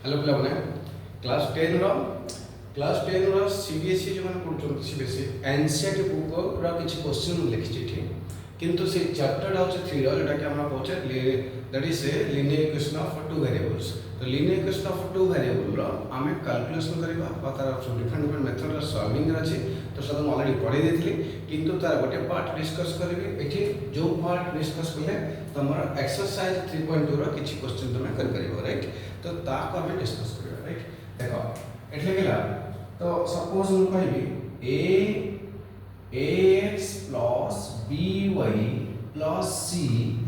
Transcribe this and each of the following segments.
Hello पिलाने class 10 रो CBSE जो माने पढुछन सीबीएसई एनसीईआरटी बुक रो किछि क्वेश्चन लिखिछि ठीक किंतु से चैप्टर होचे 3 रो जेटा कि हमरा पहुचे that is a linear equation of two variables. तो linear equation of two variable रो आमे कैलकुलेशन करबा बा तार डिफरेंट मेथड रो सॉल्विंग अछि। तो सब हम ऑलरेडी पढी देथिली किंतु तार गोटे पार्ट डिस्कस करबी एठी जो पार्ट डिस्कस करले तमरा एक्सरसाइज 3.2 रो किछि क्वेश्चन तमे कर परिबो राइट। तो ता को हमें डिस्कस करबा राइट। देखो एठले गेला तो सपोज हम कहबी ax plus by plus c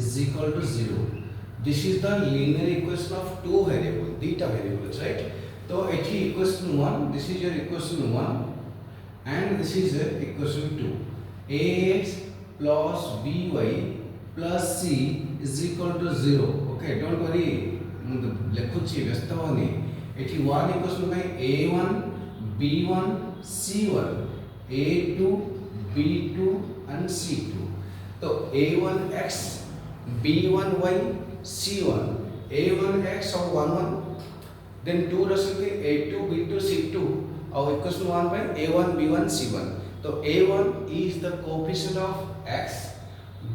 is equal to 0. This is the linear equation of two variables, theta variables, right? So ethi equation 1, this is your equation 1 and this is your equation 2. ax plus by plus c is equal to 0. Okay, don't worry, लेखुची व्यस्त होनी एठी 1 equation by a1 b1 c1 a2 b2 and c2। तो a1x b1y c1 a1x और 1 then 2 रसते a2 b2 c2 और equation 1 by a1 b1 c1। तो a1 is the coefficient of x,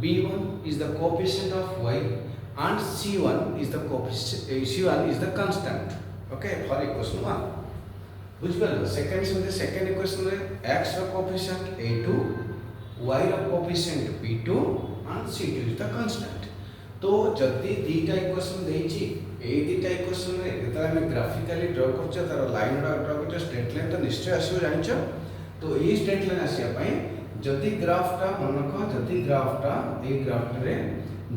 b1 is the coefficient of y and c1 is the coefficient, c1 is the constant, okay, for equation 1 बुझिगल। Second equation रे x रो coefficient a2 y रो coefficient b2 and c2 is the constant. तो जदी दीटा equation देछि ए दीटा equation रे जेता हम ग्राफिकली ड्रा करछ तार लाइन ड्रा करछ स्ट्रेट लाइन तो निश्चय आसीओ जानछ। तो ई स्ट्रेट लाइन आसिया पई जदी ग्राफटा मनक जदी ग्राफटा ए ग्राफ रे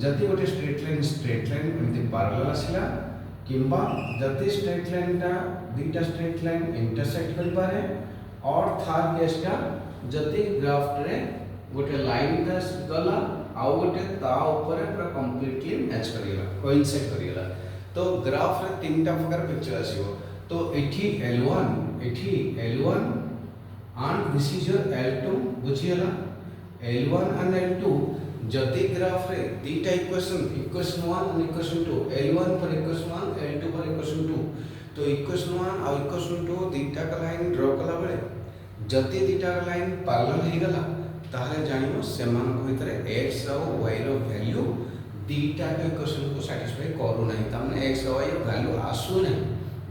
जदी गोटे स्ट्रेट लाइन एमति पैरेलल आसिला किंबा जदी स्ट्रेट लाइन टा दीटा स्ट्रेट लाइन इंटरसेक्ट कर पारे और थर्ड केसटा जदी ग्राफ रे गोटे लाइन टा गला आ गोटे ता ऊपर पूरा कंप्लीटली मैच करियला कोइंसाइड करियला। तो ग्राफ रे तीनटा प्रकार पिक्चर आसीबो। तो एठी L1 and this is your L2 बुझियला। L1 and L2 जदी ग्राफ रे दीटा इक्वेशन 1 और इक्वेशन 2 L1 पर इक्वेशन 1 L2 पर इक्वेशन 2। तो इक्वेशन 1 और इक्वेशन 2 दीटा का लाइन ड्रा कला बेले जति दीटा का लाइन पैरेलल हे गला ताहले जानियो सेमान को भितरे x और y रो वैल्यू दीटा के इक्वेशन को सैटिस्फाई करू नहीं तमने x और y रो वैल्यू आसु नहीं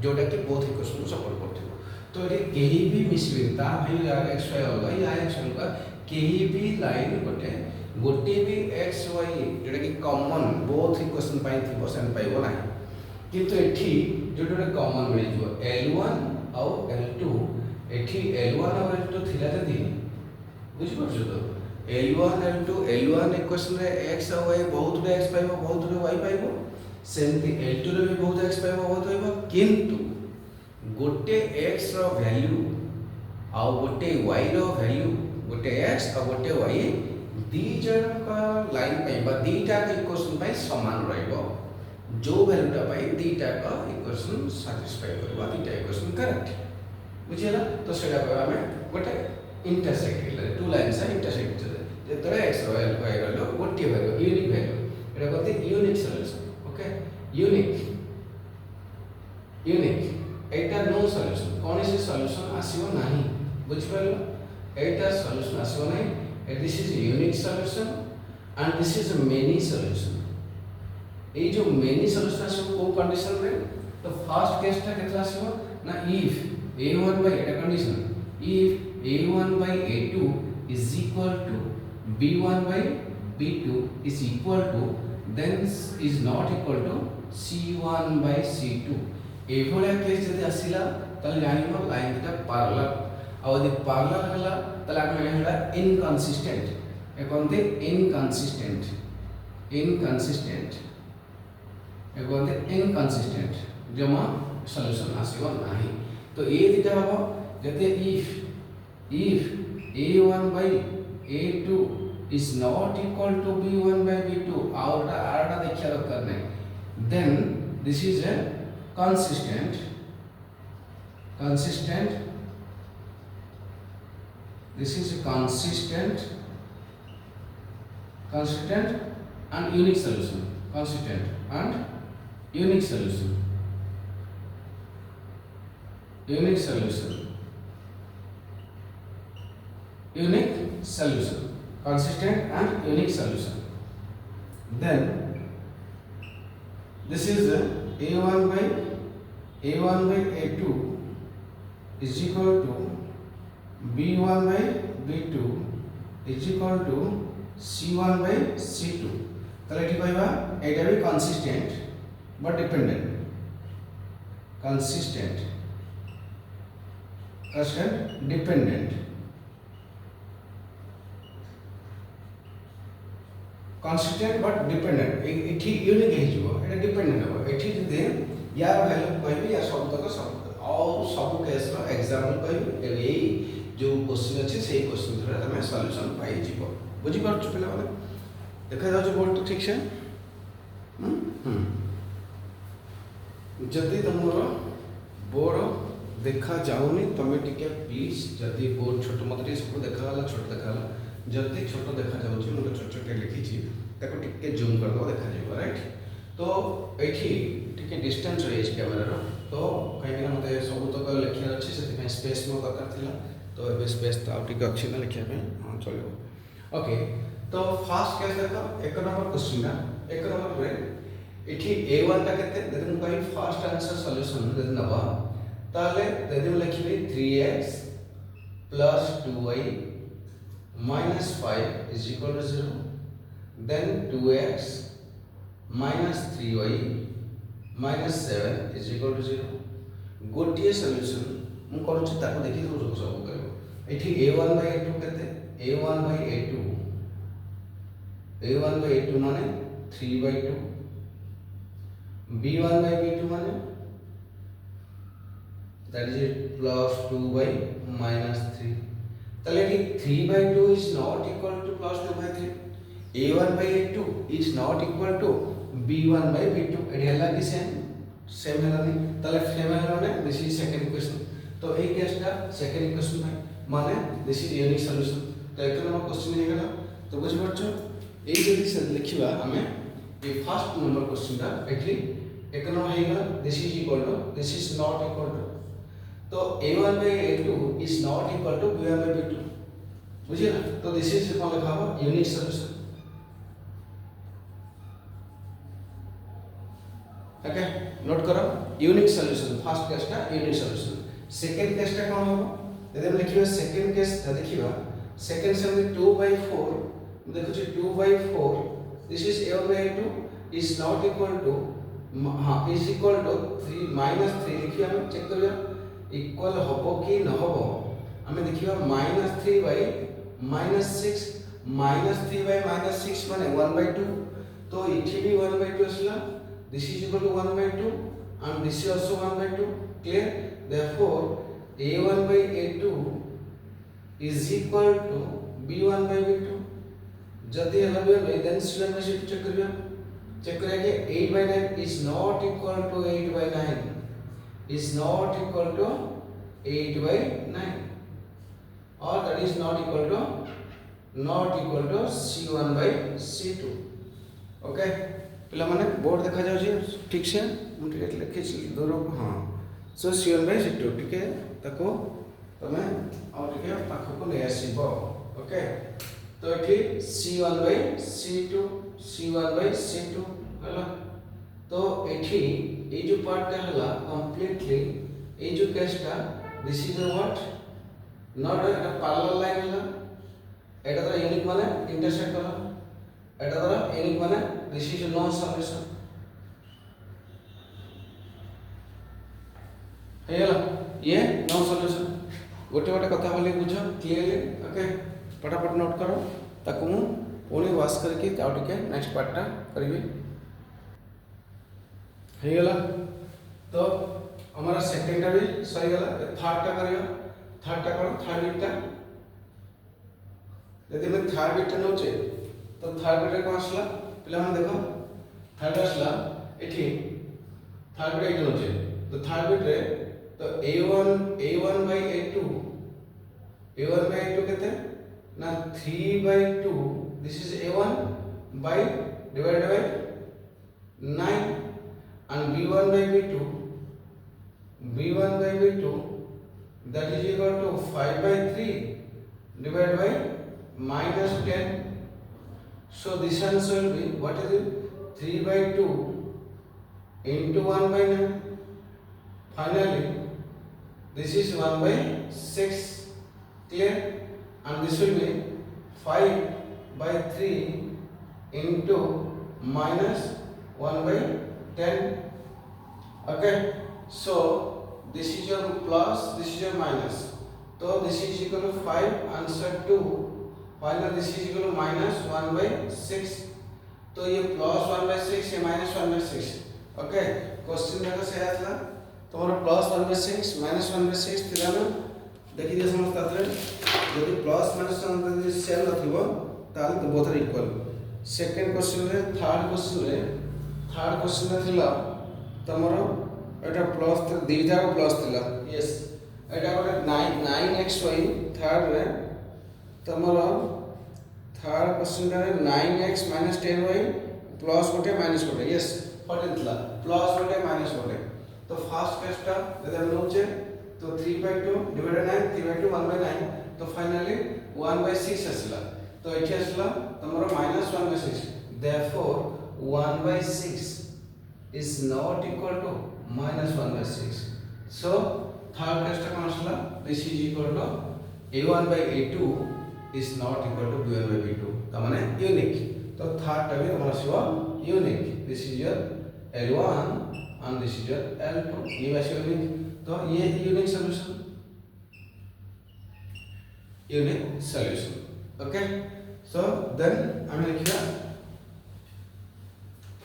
जोटा कि बोथ इक्वेशन को सपोर्ट करथिबो। तो ये केही भी मिसबे ता भाई x y होगा या x होगा केही भी लाइन गोटे भी x y जोटा कि कॉमन बोथ इक्वेशन पाई थिबो सेन पाइबो नाही किंतु एठी जोटा कॉमन मिल जो L1 और L2 एठी L1 और L2 थिला जदी बुझ परछो। तो L1 इक्वेशन रे x और y बहुत रे x पाइबो बहुत रे y पाइबो सेमति L2 रे भी बहुत x पाइबो बहुत होइबो किंतु गोटे x रो वैल्यू आ गोटे y रो वैल्यू गोटे x और गोटे y दी जन का लाइन पाइबा दीटा के इक्वेशन पाइ समान रहइबो जो वैल्यूटा पाइ दीटा का इक्वेशन सैटिस्फाई करबा दीटा इक्वेशन करेक्ट बुझियला। तो सेटा कहबा हमें गोटे इंटरसेक्ट केले टू लाइन्स आ इंटरसेक्ट जे तरे x और y रो गोटे वैल्यू यूनिक वैल्यू एटा कहते यूनिक सॉल्यूशन। ओके यूनिक एटा नो सॉल्यूशन कोन से सॉल्यूशन आसीबो नाही बुझ परलो एटा सॉल्यूशन आसीबो नाही। This is a unique solution and this is a many solution। ये जो many solution आसीबो को कंडीशन रे तो फर्स्ट केस ता केतला आसीबो ना if a1 by Etah condition if a1 by a2 is equal to b1 by b2 is equal to then is not equal to c1 by c2। एभले case जदी आसीला तले जानिबो line ता parallel और यदि parallel हला तले आके हेला इनकंसिस्टेंट ए कोनते इनकंसिस्टेंट जमा सॉल्यूशन आसीबो नाही। तो ए दिटा हबो जते if a1 by a2 is not equal to b1 by b2 आरटा देखिया दरकार नै then this is a consistent this is a consistent and unique solution consistent and unique solution unique solution, consistent and unique solution. Then this is a1 by a2 is equal to b1 by b2 is equal to c1 by c2. তাহলে এটি পাইবা এটা be consistent but dependent, consistent dependent, consistent but dependent. এটি unique ହେଇଯିବ, এটা dependent ହେବ। এটি যদি ইয়ার ভ্যালু କହିବି या ସବୁତକ ସବୁ କେସର ଏକ୍ସାମ୍ପଲ କହିବି, ଏଇ ଯେଉଁ କ୍ୱେଶ୍ଚିନ୍ ଅଛି ସେଇ କ୍ୱେଶ୍ଚିନ୍ ଧରେ ତମେ ସଲ୍ୟୁସନ୍ ପାଇଯିବ। ବୁଝିପାରୁଛ ପିଲାମାନେ? ଦେଖାଯାଉଛି ବୋର୍ଡ ଠିକ୍ ସେ? ଯଦି ତମର ବୋର୍ଡ ଦେଖାଯାଉନି ତମେ ଟିକେ ପ୍ଲିଜ୍, ଯଦି ବୋର୍ଡ ଛୋଟ ମତେ ଟିକେ ସବୁ ଦେଖାଗଲା ଛୋଟ ଦେଖାଗଲା, ଯଦି ଛୋଟ ଦେଖାଯାଉଛି ମୁଁ ଛୋଟ ଛୋଟ ଲେଖିଛି ତାକୁ ଟିକେ ଜୁମ୍ କରିଦେବ, ଦେଖାଯିବ। ରାଇଟ୍? ତ ଏଇଠି ଟିକେ ଡିଷ୍ଟାନ୍ସ ରହିଯାଇଛି କ୍ୟାମେରାର, ତ କାହିଁକିନା ମୋତେ ସବୁତକ ଲେଖିବାର ଅଛି ସେଥିପାଇଁ ସ୍ପେସ୍ ମୋ ଦରକାର ଥିଲା। ତ ଏବେ ସ୍ପେସ୍ ତ ଆଉ ଟିକେ ଅଛି ନା ଲେଖିବା ପାଇଁ, ହଁ ଚଳିବ। ଓକେ, ତ ଫାର୍ଷ୍ଟ କେସ୍ ଦେଖ, 1 ନମ୍ବର କ୍ୱେଶ୍ଚିନ୍ଟା। 1 ନମ୍ବରରେ ଏଠି a1ଟା କେତେ, ଯଦି ମୁଁ କହିବି ଫାର୍ଷ୍ଟ ଆନ୍ସର ସଲ୍ୟୁସନ୍ ଯଦି ନେବା, ତାହେଲେ ଯଦି ମୁଁ ଲେଖିବି 3x plus 2y minus 5 is equal to 0, then 2x minus 3y minus 7 is equal to 0. गोटे सॉल्यूशन मु करूछि ताको देखि दो सब करबो। एठी a1 by a2 केते, a1 by a2 माने 3 by 2, b1 by b2 माने that is it plus 2 by minus 3. ताले एठी 3 by 2 is not equal to plus 2 by 3. a1 by a2 is not equal to b1 by b2. एठी हला कि same हला नहीं, ताले सेम हला ने दिस इज सेकंड इक्वेशन। तो ए केसटा सेकंड इक्वेशन भाई माने दिस इज यूनिक सॉल्यूशन। तो एक नंबर क्वेश्चन हे गला। तो बुझ परछो ए जदी से लिखिबा हमें ए फर्स्ट नंबर क्वेश्चनटा एठी एक नंबर हे गला, this is equal to, this is not equal to, तो a1 by a2 is not equal to b1 by b2। बुझिए ना? तो दिस इज कौन लिखा हुआ यूनिक सॉल्यूशन। ओके, नोट करो यूनिक सॉल्यूशन। फर्स्ट केसटा यूनिक सॉल्यूशन। सेकंड केसटा कौन होबो, यदि हम लिखिबा सेकंड केस देखिबा, सेकंड से 2 by 4 देखो 2 by 4 this is a1 by a2 is not equal to, हां is equal to 3 minus 3 लिखिबा, हम चेक करिया इक्वल होबो कि न होबो। हमें देखिबा -3 by -6, -3 by -6 माने 1 by 2। तो इठी भी 1 by 2 असला, this is equal to 1 by 2 and this is also 1 by 2। clear? Therefore a1 by a2 is equal to b1 by b2। जदी हला भी then student में चेक करिया, चेक करिया कि 8 by 9 is not equal to 8 by 9, is not equal to 8 by 9, or that is not equal to c1 by c2। Okay पिला माने board देखा जाउ ठीक से, मु ठीक लिखि दूर, हां सो c1 by c2 ठीक है, ताको तमे और ठीक है पाखो को ले आसीबो। ओके, तो एठी c1 by c2 हला। तो एठी ए जो पार्टटा हला कंप्लीटली ए जो केसटा this is what not a parallel line हला, एटा तो यूनिक माने इंटरसेक्ट हला, एटा तो यूनिक माने दिस इज नो सॉल्यूशन हे हला, ये नो सॉल्यूशन। गोटे गोटे कथा बोली बुझ क्लियरली। ओके, फटाफट नोट करो, ताको मु पुणी वाश करके आउ टिके नेक्स्ट पार्टटा करबी। हे गला, तो हमारा सेकंडटा भी सही गला। थर्डटा करियो, थर्डटा करो, थर्ड बिटटा यदि मैं थर्ड बिटटा नोचे तो थर्ड बिट को आसला पिला मन देखो, थर्ड आसला एठी थर्ड बिट नोचे, तो थर्ड बिट रे तो a1 by a2 केते ना 3 by 2, this is a1 by divided by 9 and b1 by b2 that is equal to 5 by 3 divided by minus 10. So this answer will be, what is it? 3 by 2 into 1 by 9. Finally, this is 1 by 6. Clear? And this will be 5 by 3 into minus 1 by 10. Okay. So this is your plus, this is your minus. So this is equal to 5, answer 2. Finally this is equal to minus 1 by 6. तो ये plus 1 by 6, ये minus 1 by 6. Okay, question देखो से आया था तुम्हारा plus 1 by 6 minus 1 by 6 थिला ना देखि दिए समस्त आथरे यदि प्लस माइनस यदि सेम नथिबो ताले तो both are equal. Second question रे थर्ड क्वेश्चन रे थिला तमरो एटा प्लस दीटा को प्लस थिला. यस एटा गोटे 9xy थर्ड रे तमरो थर्ड क्वेश्चन रे 9x minus 10y प्लस गोटे माइनस गोटे. यस फटे थिला प्लस गोटे माइनस गोटे. तो फर्स्ट केसटा यदि हम नोचे तो 3 by 2 divided 9 3 by 2 1 by 9. तो फाइनली 1 by 6 आसला. तो एठी आसला तमरो minus 1 by 6. Therefore 1 by 6 is not equal to minus 1 by 6. So third case ta kon asla, this is equal to a1 by a2 is not equal to b1 by b2. ta mane unique. तो third ta bhi hamara siwa unique. This is your L1 and this is your L2. ये वैसे unique. तो ये unique solution. Okay. So then हमें लिखिए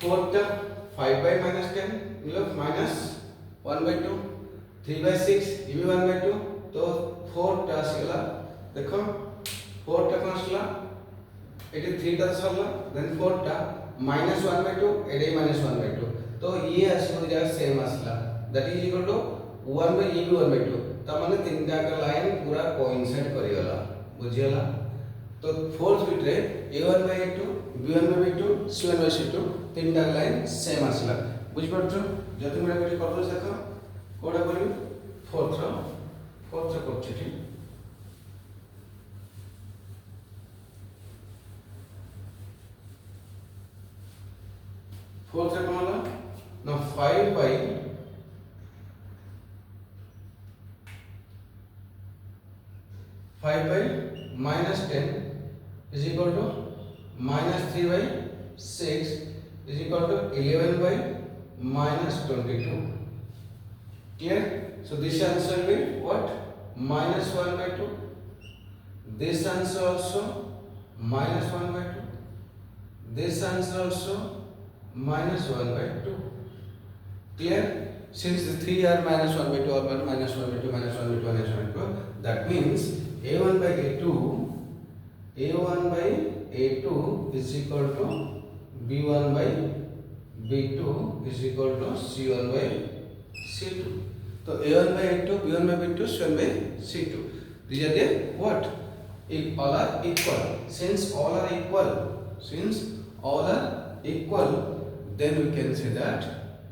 fourth 5 by minus 10 मतलब minus 1 by 2. 3 by 6 ये भी 1 by 2. तो fourth टा आसला देखो fourth टा कौन आसला एटी 3 टा आसला then fourth टा minus 1 by 2 eighty minus 1 by 2. तो ये आसला जगह सेम आसला that is equal to 1 by ये भी 1 by 2. तो माने तीनटा का लाइन पूरा कोइंसाइड करी गला बुझियला. तो फोर्थ बिट रे a1 by a2 b1 by b2 c1 by c2 तीनटा लाइन सेम आसला. बुझ पड़छो जति मेरा बेटी कर दो देखो कोडा करी फोर्थ रो करछि ठीक. फोर्थ रे कोन होला ना 5 by minus 10 is equal to minus 3 by 6 is equal to 11 by minus 22. Clear? So this answer will be what? Minus 1 by 2. This answer also minus 1 by 2. This answer also minus 1 by 2. Clear? Since the 3 are minus 1 by 2 or minus 1 by 2 minus 1 by 2 minus 1 by 2, that means a1 by a2 is equal to b1 by b2 is equal to c1 by c2. So a1 by a2 b1 by b2 c1 by c2, these are the what? If all are equal. Since all are equal, then we can say that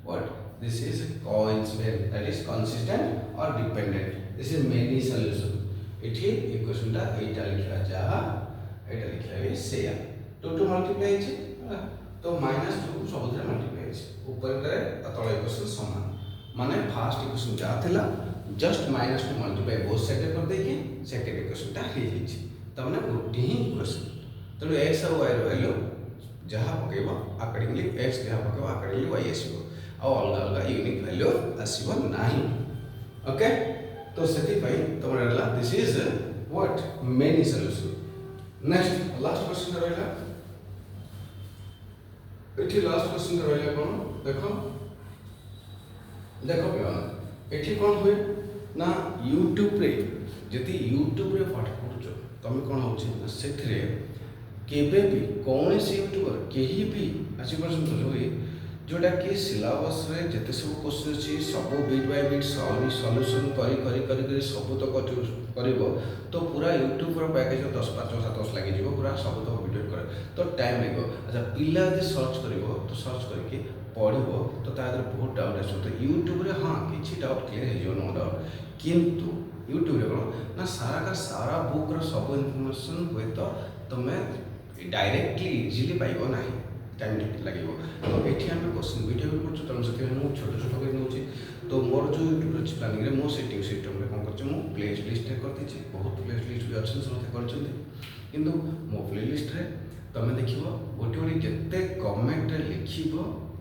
what? This is coincident, that is consistent or dependent. This is many solution. एठी equation टा एटा लिखला जा एटा लिखला बे सेया 2 to multiply छै तो -2 सबुद्र multiply छै ऊपर करे तळे इक्वेशन समान माने फर्स्ट इक्वेशन जा थिला जस्ट -2 मल्टीप्लाई बोथ साइड कर दे के सेकंड इक्वेशन टा हे हि छै त माने गोटी ही इक्वेशन तो x और y रो वैल्यू जहा पकेबो अकॉर्डिंगली x जहा पकेबो अकॉर्डिंगली y आसीबो आ अलग अलग यूनिक वैल्यू आसीबो नाही. ओके. तो सेति पई तमरा रहला this is what many solution. Next last question रहला एठी लास्ट क्वेश्चन रहला कोन देखो एठी कोन होय ना YouTube रे जति YouTube रे पाठ पढुछ तमे कोन होछि ना सेथरे केबे भी कोनसी यूट्यूबर केही भी आसी पर्यंत जोई जोटा कि सिलेबस रे जते सब क्वेश्चन अछि सब बिट बाय बिट सॉल्यूशन करी सब तो करिवो तो पूरा यूट्यूब रो पैकेज 10 5 7 लागे जीवो पूरा सब तो वीडियो करे तो टाइम लागो. अच्छा पिला जे सर्च करिवो तो सर्च करके पढिवो तो तादर बहुत डाउट आछो तो यूट्यूब रे हां किछि डाउट क्लियर हे जो नो डाउट किंतु यूट्यूब रे कौन ना सारा का सारा बुक रो सब इनफॉरमेशन हुए तो तुम्हें डायरेक्टली इजीली पाइबो नाही, टाइम लगे। तो ये आम क्वेश्चन वीडियो भी कर तुम से मुझे छोट छोट कर नौ तो मोर जो यूट्यूब अच्छी प्लानिंग मो सेटिंग सिस्टम कौन कर प्ले लिस्ट कर दी बहुत प्ले लिस्ट भी अच्छे समझते कर मो प्ले लिस्ट तुम देख गोटे गोटे जिते कमेंट लिखब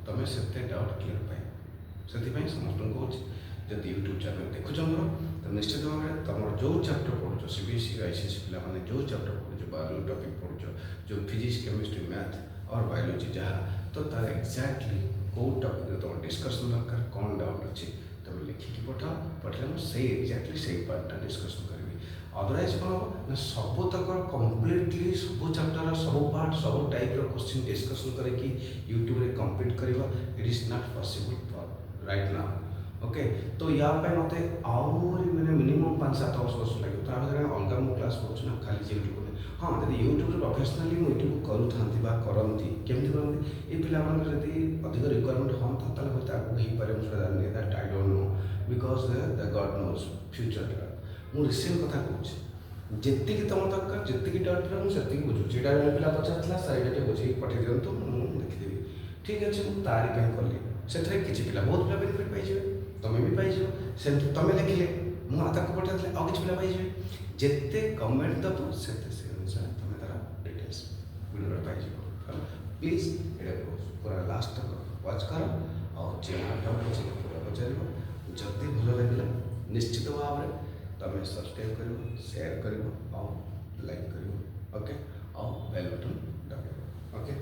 तुम से डाउट क्लीयर पाए से समस्त कौन जब यूट्यूब चैनल देखुच मोर तो निश्चित भाव में तुम जो चैप्टर पढ़ुच सीबीएसई आईसीएसई पे जो चैप्टर पढ़ुच बायोलॉजी टॉपिक पढ़ुच जो फिजिक्स केमिस्ट्री मैथ और बायोलॉजी जहाँ तो तार एक्जाक्टली कौ टॉपिक तुम डिस्कसन दरकार कौन डाउट अच्छी तुम लिखिकी पठाओ मुझे एक्जाक्टली से पार्टा डिस्कसन करी। अदरवाइज कौन हम ना सब तक कम्प्लीटली सब चैप्टर सब पार्ट सब टाइप क्वेश्चन डिस्कसन करके यूट्यूब रे कंप्लीट करवा it is not possible for right now. Okay तो या मत आहरी मैंने मिनिमम 5-7 वर्ष लगे तो अलग मो क्लास पढ़ुना खाली यूट्यूब हाँ जब यूट्यूब प्रोफेशनली मुझे यूट्यूब करूँ करती केमती करती ये पिला जब अधिक रिक्वायरमेंट हम तो हो पारे मुझे that I don't know because the God knows future मुझे रिसेंट कथा कहूँ जी तुम दरकार जी डाउट मुझे बुझुची यहाँ पिला पचार सर ये बुझे पठे दिंतु मुझे देखीदेवी ठीक अच्छे मुझे तारी कली से किसी पिला बहुत पिला बेनिफिट पाइबे तुम भी पाइज से तुम लिखिले मुझे पठाई आउ कि पिला पाइबे जिते कमेंट दब से अनुसार तुम तार डिटेल्स वीडियो पाइज प्लीज ये पूरा लास्ट तक वाच कर और डाउट अच्छे पूरा पचार जदि भल लगे निश्चित भाव में तुम सब्सक्राइब कर शेयर कर लाइक कर ओके और बेल बटन दबाइब ओके।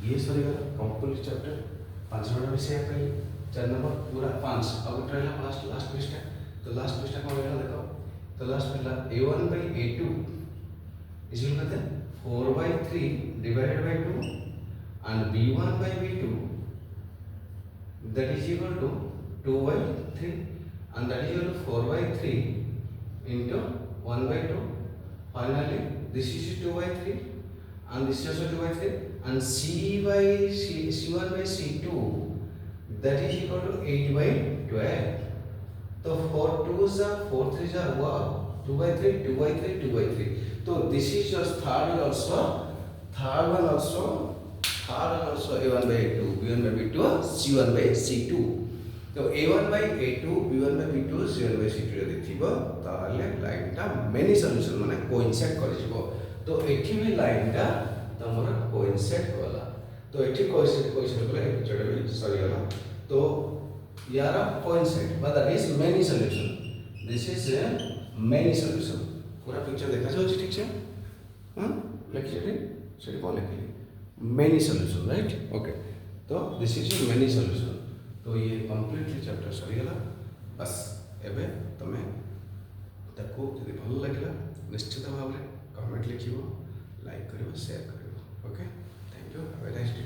ये सरीगला कंप्लीट चैप्टर 5 मिनट में शेयर करी 4 नंबर पूरा 5 अब गोटे रहा लास्ट पृष्ठा तो लास्ट पृष्ठा कौन रहा देख तो लास्ट पहला a1/a2 is equal to 4/3 divided by 2 and b1/b2 that is equal to 2/3 and that is equal to 4/3 into 1/2 finally this is 2/3 and this is also 2/3 and c1/c2 that is equal to 8/12 तो 4 2s are 4 3s are wow 2/3 2/3 2/3 so this is your third one also a1/a2 b1/b2 c1/c2 तो a1/a2 b1/b2 c1/c2 यदि थिबो ताले line टा many solution माने coincide कर जिवो तो एठी भी लाइन टा तमरा कोइंसाइड कला तो एठी कोइंसाइड कला एक पिक्चर भी सॉरी गला तो यार coincide but that is many solution this is a many solution पूरा पिक्चर देखा जाउ ठीक छै हां लिखि रे से कोन लिखि मेनी सॉल्यूशन राइट ओके तो this is a many solution तो ये कंप्लीटली चैप्टर सरीगला बस एबे तमे ताको यदि भल लगे निश्चित भाव में कमेंट लिखिबो लाइक करिवो शेयर करिवो okay thank you have a nice day.